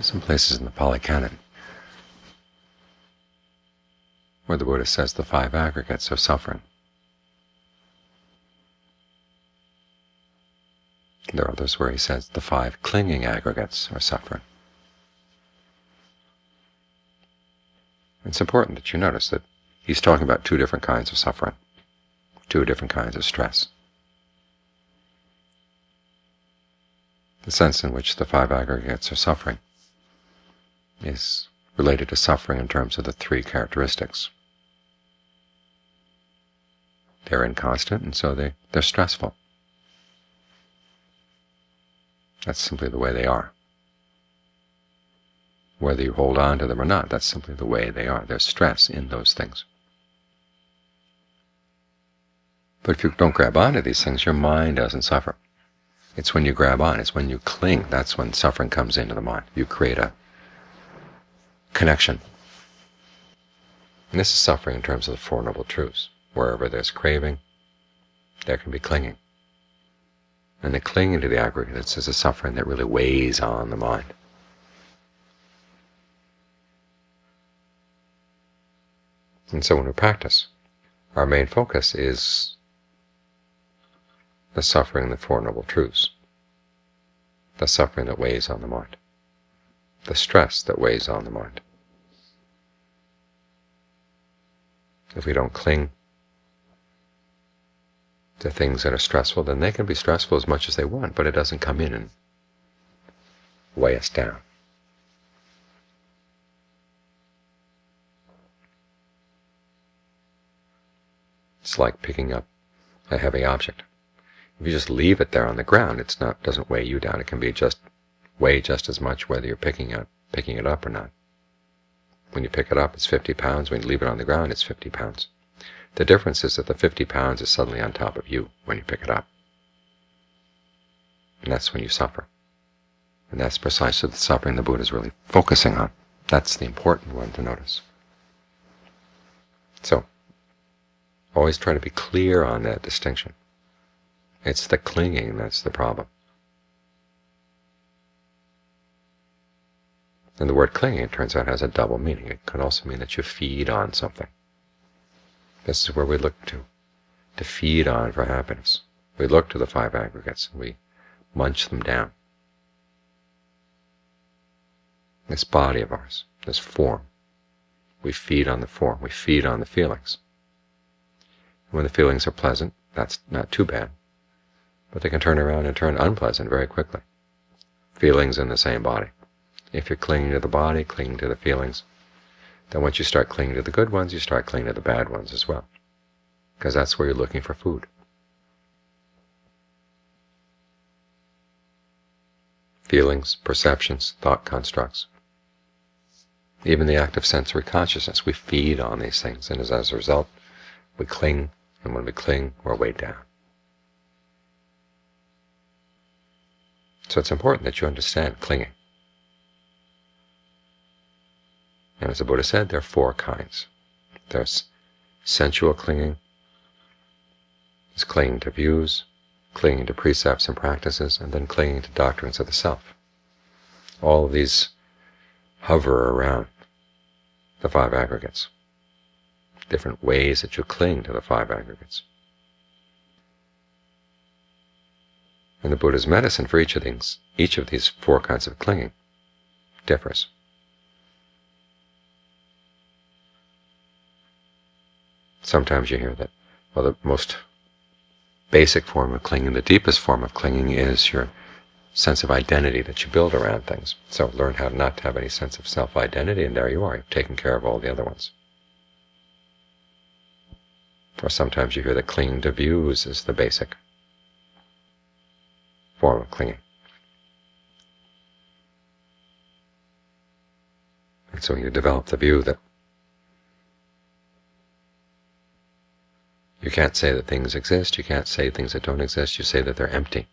some places in the Pali Canon where the Buddha says the five aggregates are suffering. There are others where he says the five clinging aggregates are suffering. It's important that you notice that he's talking about two different kinds of suffering, two different kinds of stress. The sense in which the five aggregates are suffering is related to suffering in terms of the three characteristics. They're inconstant, and so they're stressful. That's simply the way they are. Whether you hold on to them or not, that's simply the way they are. There's stress in those things. But if you don't grab onto these things, your mind doesn't suffer. It's when you grab on, it's when you cling, that's when suffering comes into the mind. You create a connection. And this is suffering in terms of the Four Noble Truths. Wherever there's craving, there can be clinging. And the clinging to the aggregates is a suffering that really weighs on the mind. And so when we practice, our main focus is the suffering in the Four Noble Truths, the suffering that weighs on the mind, the stress that weighs on the mind. If we don't cling to things that are stressful, then they can be stressful as much as they want, but it doesn't come in and weigh us down. It's like picking up a heavy object. If you just leave it there on the ground, it doesn't weigh you down. It can weigh just as much whether you're picking it up or not. When you pick it up, it's 50 pounds. When you leave it on the ground, it's 50 pounds. The difference is that the 50 pounds is suddenly on top of you when you pick it up. And that's when you suffer. And that's precisely the suffering the Buddha is really focusing on. That's the important one to notice. So, always try to be clear on that distinction. It's the clinging that's the problem. And the word clinging, it turns out, has a double meaning. It can also mean that you feed on something. This is where we look to feed on for happiness. We look to the five aggregates and we munch them down. This body of ours, this form, we feed on the form, we feed on the feelings. When the feelings are pleasant, that's not too bad, but they can turn around and turn unpleasant very quickly. Feelings in the same body. If you're clinging to the body, clinging to the feelings, then once you start clinging to the good ones, you start clinging to the bad ones as well, because that's where you're looking for food. Feelings, perceptions, thought constructs, even the act of sensory consciousness, we feed on these things, and as a result, we cling, and when we cling, we're weighed down. So it's important that you understand clinging. And as the Buddha said, there are four kinds. There's sensual clinging, there's clinging to views, clinging to precepts and practices, and then clinging to doctrines of the self. All of these hover around the five aggregates, different ways that you cling to the five aggregates. And the Buddha's medicine for each of these four kinds of clinging differs. Sometimes you hear that, well, the most basic form of clinging, the deepest form of clinging is your sense of identity that you build around things. So learn how not to have any sense of self-identity, and there you are. You've taken care of all the other ones. Or sometimes you hear that clinging to views is the basic form of clinging. And so you develop the view that you can't say that things exist, you can't say things that don't exist, you say that they're empty.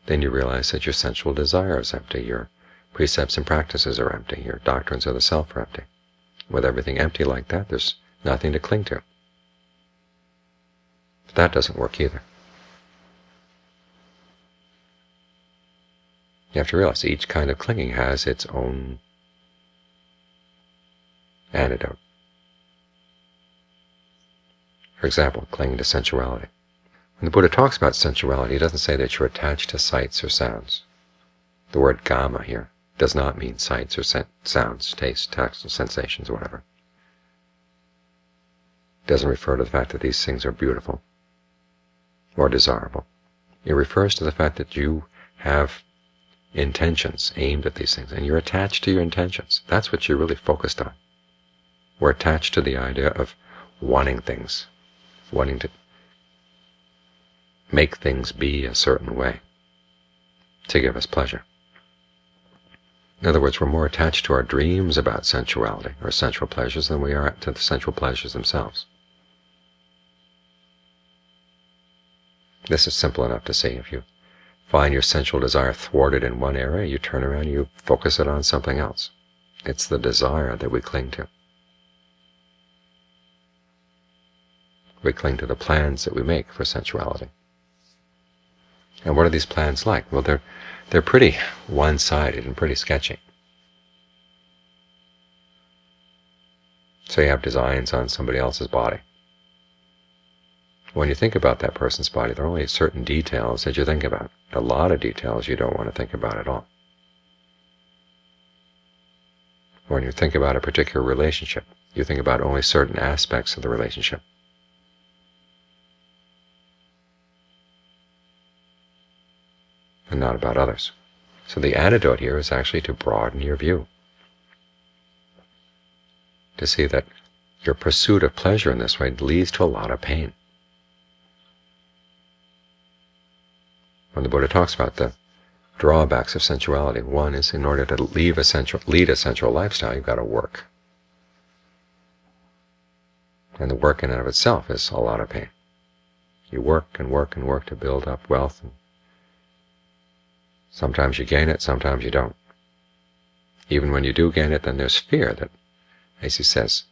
Then you realize that your sensual desire is empty, your precepts and practices are empty, your doctrines of the self are empty. With everything empty like that, there's nothing to cling to. But that doesn't work either. You have to realize each kind of clinging has its own antidote. For example, clinging to sensuality. When the Buddha talks about sensuality, he doesn't say that you're attached to sights or sounds. The word kama here does not mean sights or sounds, taste, tactile sensations, or whatever. It doesn't refer to the fact that these things are beautiful or desirable. It refers to the fact that you have intentions aimed at these things, and you're attached to your intentions. That's what you're really focused on. We're attached to the idea of wanting things, wanting to make things be a certain way to give us pleasure. In other words, we're more attached to our dreams about sensuality or sensual pleasures than we are to the sensual pleasures themselves. This is simple enough to see. If you find your sensual desire thwarted in one area, you turn around and you focus it on something else. It's the desire that we cling to. We cling to the plans that we make for sensuality. And what are these plans like? Well, they're pretty one-sided and pretty sketchy. So you have designs on somebody else's body. When you think about that person's body, there are only certain details that you think about. A lot of details you don't want to think about at all. When you think about a particular relationship, you think about only certain aspects of the relationship. And not about others. So the antidote here is actually to broaden your view. To see that your pursuit of pleasure in this way leads to a lot of pain. When the Buddha talks about the drawbacks of sensuality, one is in order to lead a sensual lifestyle, you've got to work. And the work in and of itself is a lot of pain. You work and work and work to build up wealth, and sometimes you gain it, sometimes you don't. Even when you do gain it, then there's fear that, as he says,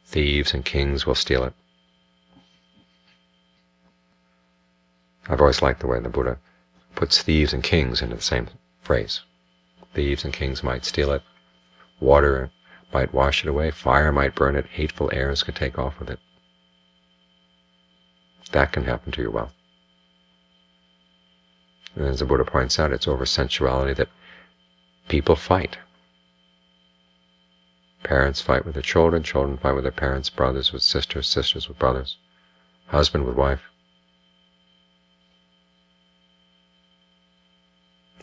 thieves and kings will steal it. I've always liked the way the Buddha puts thieves and kings into the same phrase. Thieves and kings might steal it, water might wash it away, fire might burn it, hateful airs could take off with it. That can happen to your wealth. And as the Buddha points out, it's over sensuality that people fight. Parents fight with their children, children fight with their parents, brothers with sisters, sisters with brothers, husband with wife.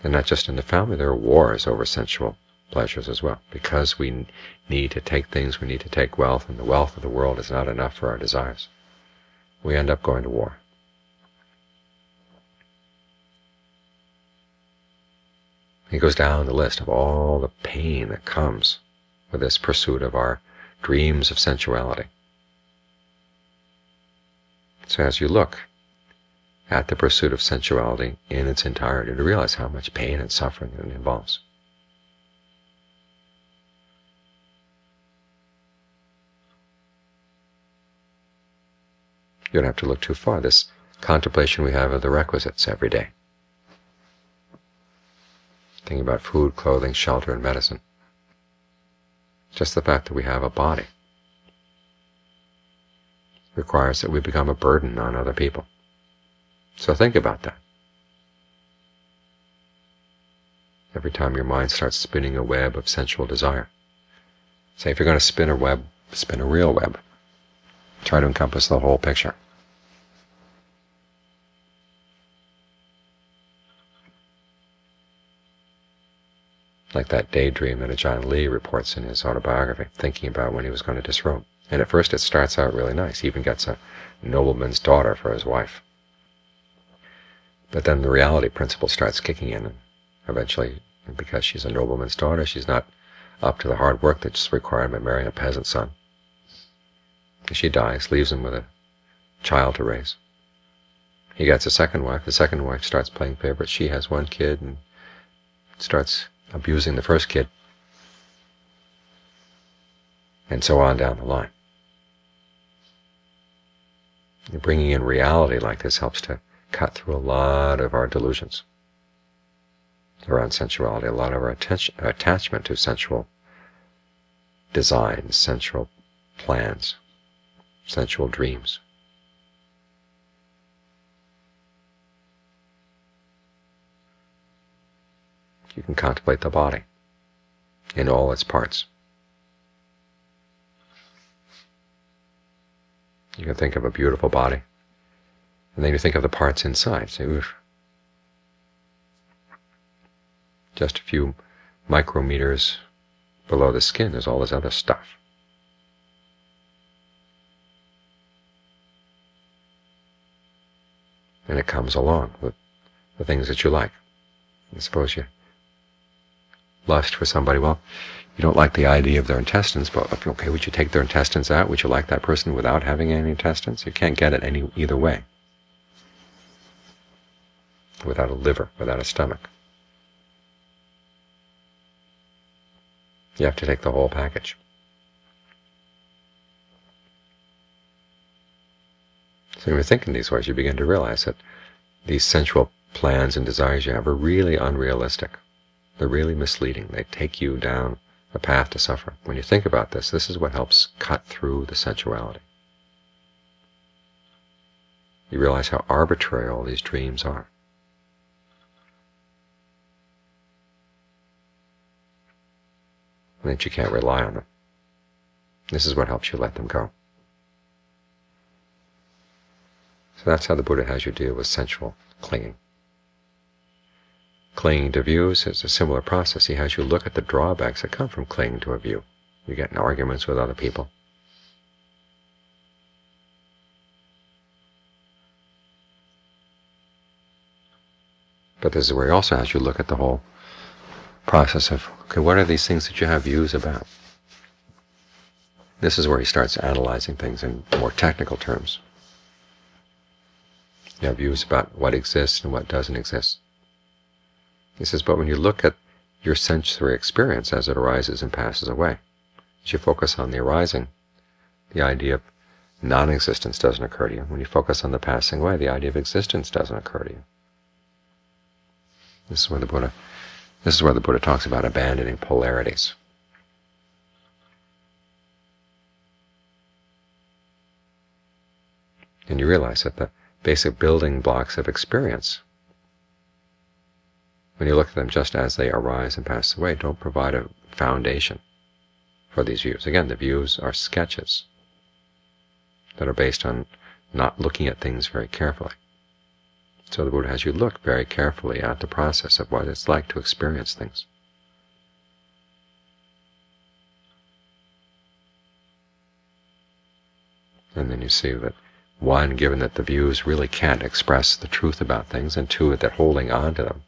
And not just in the family, there are wars over sensual pleasures as well. Because we need to take things, we need to take wealth, and the wealth of the world is not enough for our desires. We end up going to war. He goes down the list of all the pain that comes with this pursuit of our dreams of sensuality. So as you look at the pursuit of sensuality in its entirety, to realize how much pain and suffering it involves. You don't have to look too far. This contemplation we have of the requisites every day. Thinking about food, clothing, shelter, and medicine. Just the fact that we have a body requires that we become a burden on other people. So think about that. Every time your mind starts spinning a web of sensual desire. Say if you're going to spin a web, spin a real web. Try to encompass the whole picture. Like that daydream that Ajahn Lee reports in his autobiography, thinking about when he was going to disrobe. And at first it starts out really nice. He even gets a nobleman's daughter for his wife. But then the reality principle starts kicking in, and eventually, because she's a nobleman's daughter, she's not up to the hard work that's required by marrying a peasant son. She dies, leaves him with a child to raise. He gets a second wife. The second wife starts playing favorites. She has one kid and starts abusing the first kid. And so on down the line. And bringing in reality like this helps to cut through a lot of our delusions. around sensuality, a lot of our attachment to sensual designs, sensual plans, sensual dreams. You can contemplate the body in all its parts. You can think of a beautiful body, and then you think of the parts inside. Say, oof. Just a few micrometers below the skin is all this other stuff. And it comes along with the things that you like. And suppose you lust for somebody, well, you don't like the idea of their intestines, but okay, would you take their intestines out? Would you like that person without having any intestines? You can't get it either way. Without a liver, without a stomach. You have to take the whole package. So when you think in these ways, you begin to realize that these sensual plans and desires you have are really unrealistic. They're really misleading. They take you down a path to suffer. When you think about this, this is what helps cut through the sensuality. You realize how arbitrary all these dreams are. And that you can't rely on them. This is what helps you let them go. So that's how the Buddha has you deal with sensual clinging. Clinging to views is a similar process. He has you look at the drawbacks that come from clinging to a view. You get in arguments with other people. But this is where he also has you look at the whole process of, okay, what are these things that you have views about? This is where he starts analyzing things in more technical terms. You have views about what exists and what doesn't exist. He says, but when you look at your sensory experience as it arises and passes away, as you focus on the arising, the idea of non-existence doesn't occur to you. When you focus on the passing away, the idea of existence doesn't occur to you. This is where the Buddha talks about abandoning polarities. And you realize that the basic building blocks of experience, when you look at them just as they arise and pass away, don't provide a foundation for these views. Again, the views are sketches that are based on not looking at things very carefully. So the Buddha has you look very carefully at the process of what it's like to experience things. And then you see that, one, given that the views really can't express the truth about things, and two, that holding on to them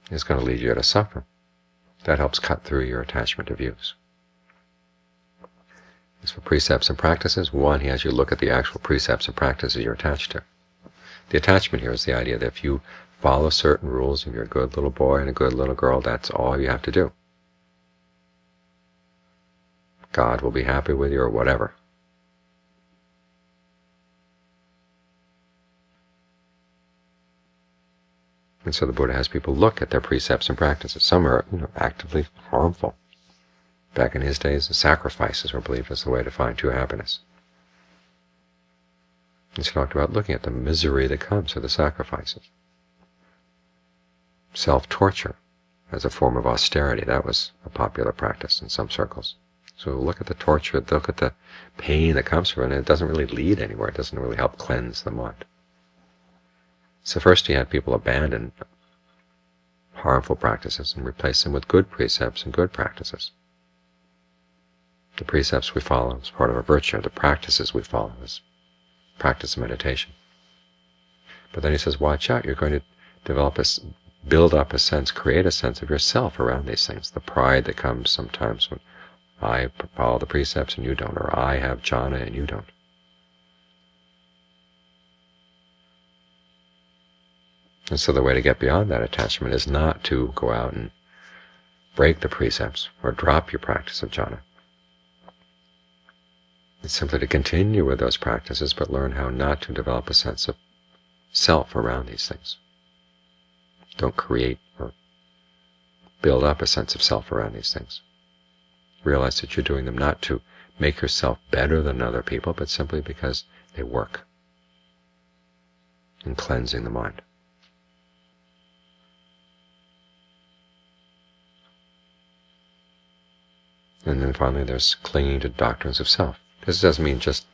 is going to lead you to suffer. That helps cut through your attachment to views. As for precepts and practices, one, he has you look at the actual precepts and practices you're attached to. The attachment here is the idea that if you follow certain rules and you're a good little boy and a good little girl, that's all you have to do. God will be happy with you or whatever. And so the Buddha has people look at their precepts and practices. Some are, actively harmful. Back in his days, the sacrifices were believed as the way to find true happiness. He's talked about looking at the misery that comes with the sacrifices. Self-torture as a form of austerity, that was a popular practice in some circles. So look at the torture, look at the pain that comes from it, and it doesn't really lead anywhere. It doesn't really help cleanse the mind. So first he had people abandon harmful practices and replace them with good precepts and good practices. The precepts we follow is part of a virtue. The practices we follow is practice of meditation. But then he says, watch out, you're going to build up a sense, create a sense of yourself around these things. The pride that comes sometimes when I follow the precepts and you don't, or I have jhana and you don't. And so the way to get beyond that attachment is not to go out and break the precepts or drop your practice of jhana. It's simply to continue with those practices, but learn how not to develop a sense of self around these things. Don't create or build up a sense of self around these things. Realize that you're doing them not to make yourself better than other people, but simply because they work in cleansing the mind. And then finally there's clinging to doctrines of self. This doesn't mean just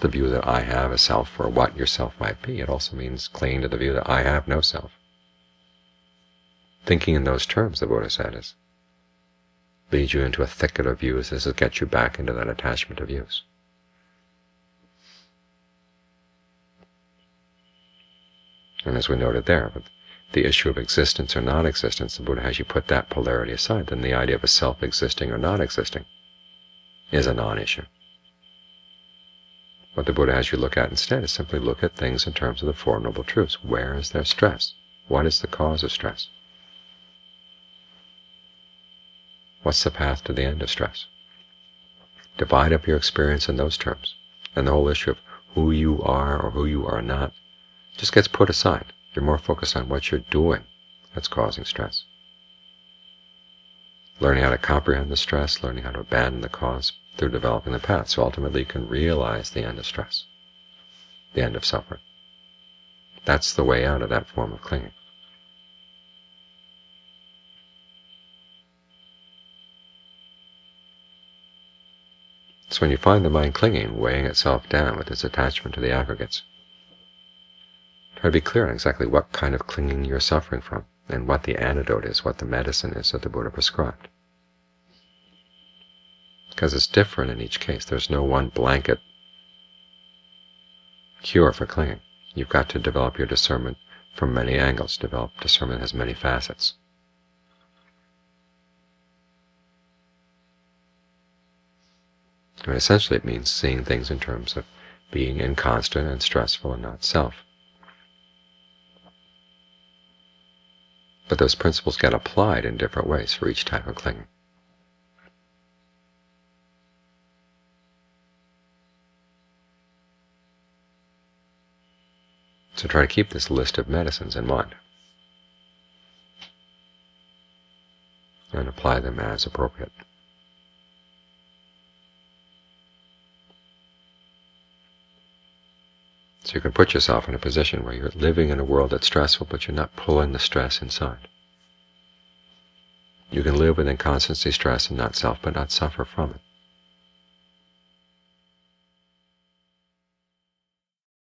the view that I have a self or what your self might be. It also means clinging to the view that I have no self. Thinking in those terms, the Buddha said, is leads you into a thicket of views. This will get you back into that attachment of views. And as we noted there, with the issue of existence or non-existence, the Buddha has you put that polarity aside. Then the idea of a self existing or not existing is a non-issue. What the Buddha has you look at instead is simply look at things in terms of the Four Noble Truths. Where is there stress? What is the cause of stress? What's the path to the end of stress? Divide up your experience in those terms, and the whole issue of who you are or who you are not just gets put aside. You're more focused on what you're doing that's causing stress. Learning how to comprehend the stress, learning how to abandon the cause through developing the path, so ultimately you can realize the end of stress, the end of suffering. That's the way out of that form of clinging. So when you find the mind clinging, weighing itself down with its attachment to the aggregates, try to be clear on exactly what kind of clinging you're suffering from, and what the antidote is, what the medicine is that the Buddha prescribed. Because it's different in each case. There's no one blanket cure for clinging. You've got to develop your discernment from many angles. Discernment has many facets. And essentially it means seeing things in terms of being inconstant and stressful and not self. But those principles get applied in different ways for each type of clinging. So try to keep this list of medicines in mind and apply them as appropriate. So you can put yourself in a position where you're living in a world that's stressful, but you're not pulling the stress inside. You can live within constancy stress and not self, but not suffer from it.